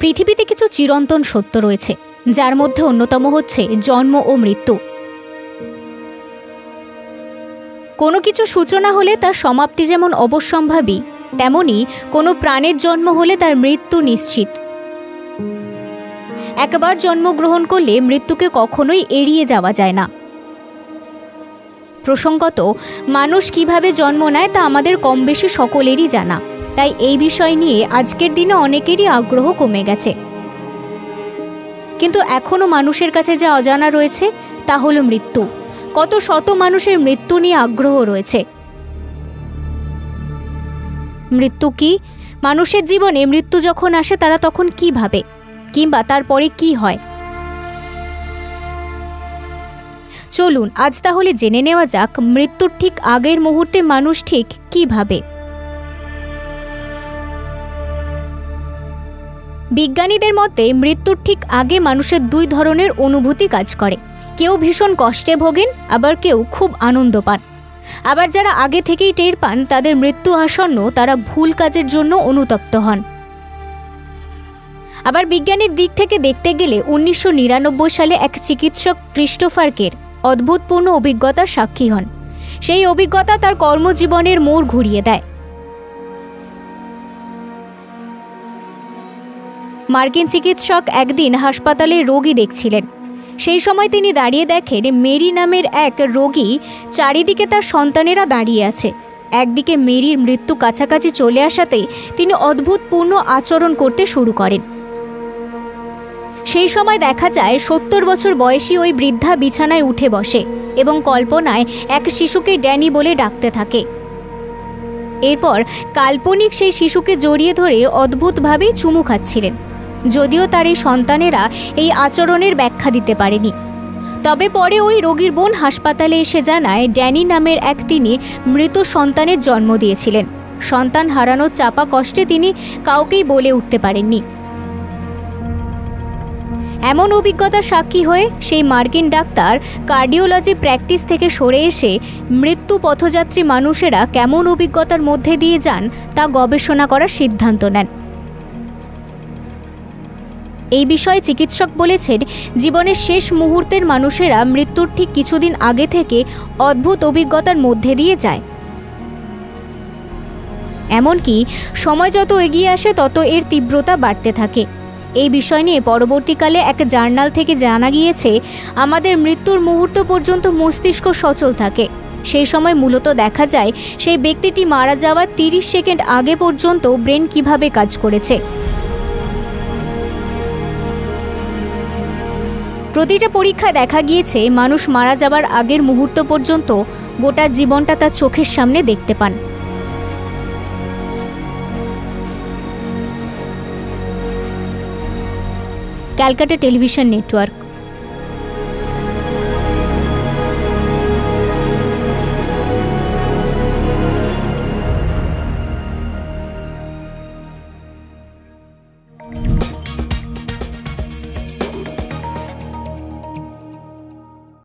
পৃথিবীতে কিছু চিরন্তন সত্য রয়েছে, যার মধ্যে অন্যতম হচ্ছে জন্ম ও মৃত্যু। কোনো কিছু সূচনা হলে তার সমাপ্তি যেমন অবশ্যম্ভাবী, তেমনি কোনো প্রাণের জন্ম হলে তার মৃত্যু নিশ্চিত। একবার জন্মগ্রহণ করলে মৃত্যুকে কখনোই এড়িয়ে যাওয়া যায় না। প্রসঙ্গত, মানুষ কিভাবে জন্ম নেয় তা আমাদের কম বেশি সকলেরই জানা, তাই এই বিষয় নিয়ে আজকের দিনে অনেকেরই আগ্রহ কমে গেছে। কিন্তু এখনও মানুষের কাছে যা অজানা রয়েছে তা হলো মৃত্যু। কত শত মানুষের মৃত্যু নিয়ে আগ্রহ রয়েছে। মৃত্যু কি? মানুষের জীবনে মৃত্যু যখন আসে তারা তখন কি ভাবে, কিংবা তারপরে কি হয়? চলুন আজ তাহলে জেনে নেওয়া যাক মৃত্যুর ঠিক আগের মুহূর্তে মানুষ ঠিক কি ভাবে। বিজ্ঞানীদের মতে মৃত্যুর ঠিক আগে মানুষের দুই ধরনের অনুভূতি কাজ করে। কেউ ভীষণ কষ্টে ভোগেন, আবার কেউ খুব আনন্দ পান। আবার যারা আগে থেকেই টের পান তাদের মৃত্যু আসন্ন, তারা ভুল কাজের জন্য অনুতপ্ত হন। আবার বিজ্ঞানের দিক থেকে দেখতে গেলে 1999 সালে এক চিকিৎসক ক্রিস্টোফার কের অদ্ভুতপূর্ণ অভিজ্ঞতার সাক্ষী হন। সেই অভিজ্ঞতা তার কর্মজীবনের মোড় ঘুরিয়ে দেয়। মার্কিন চিকিৎসক একদিন হাসপাতালে রোগী দেখছিলেন। সেই সময় তিনি দাঁড়িয়ে দেখেন মেরি নামের এক রোগী চারিদিকে তার সন্তানেরা দাঁড়িয়ে আছে। একদিকে মেরির মৃত্যু কাছাকাছি চলে আসাতেই তিনি অদ্ভুতপূর্ণ আচরণ করতে শুরু করেন। সেই সময় দেখা যায় 70 বছর বয়সী ওই বৃদ্ধা বিছানায় উঠে বসে এবং কল্পনায় এক শিশুকে ড্যানি বলে ডাকতে থাকে। এরপর কাল্পনিক সেই শিশুকে জড়িয়ে ধরে অদ্ভুতভাবে চুমু খাচ্ছিলেন। যদিও তার এই সন্তানেরা এই আচরণের ব্যাখ্যা দিতে পারেনি। তবে পরে ওই রোগীর বোন হাসপাতালে এসে জানায় ড্যানি নামের এক তিনি মৃত সন্তানের জন্ম দিয়েছিলেন। সন্তান হারানোর চাপা কষ্টে তিনি কাউকেই বলে উঠতে পারেননি। এমন অভিজ্ঞতার সাক্ষী হয়ে সেই মার্কিন ডাক্তার কার্ডিওলজি প্র্যাকটিস থেকে সরে এসে মৃত্যু পথযাত্রী মানুষেরা কেমন অভিজ্ঞতার মধ্যে দিয়ে যান তা গবেষণা করার সিদ্ধান্ত নেন। এই বিষয়ে চিকিৎসক বলেছেন, জীবনের শেষ মুহূর্তের মানুষেরা মৃত্যুর ঠিক কিছুদিন আগে থেকে অদ্ভুত অভিজ্ঞতার মধ্যে দিয়ে যায়। এমনকি সময় যত এগিয়ে আসে তত এর তীব্রতা বাড়তে থাকে। এই বিষয় নিয়ে পরবর্তীকালে এক জার্নাল থেকে জানা গিয়েছে, আমাদের মৃত্যুর মুহূর্ত পর্যন্ত মস্তিষ্ক সচল থাকে। সেই সময় মূলত দেখা যায় সেই ব্যক্তিটি মারা যাওয়ার 30 সেকেন্ড আগে পর্যন্ত ব্রেন কিভাবে কাজ করেছে। প্রতিটা পরীক্ষায় দেখা গিয়েছে মানুষ মারা যাবার আগের মুহূর্ত পর্যন্ত গোটা জীবনটা তার চোখের সামনে দেখতে পান। Calcutta television network.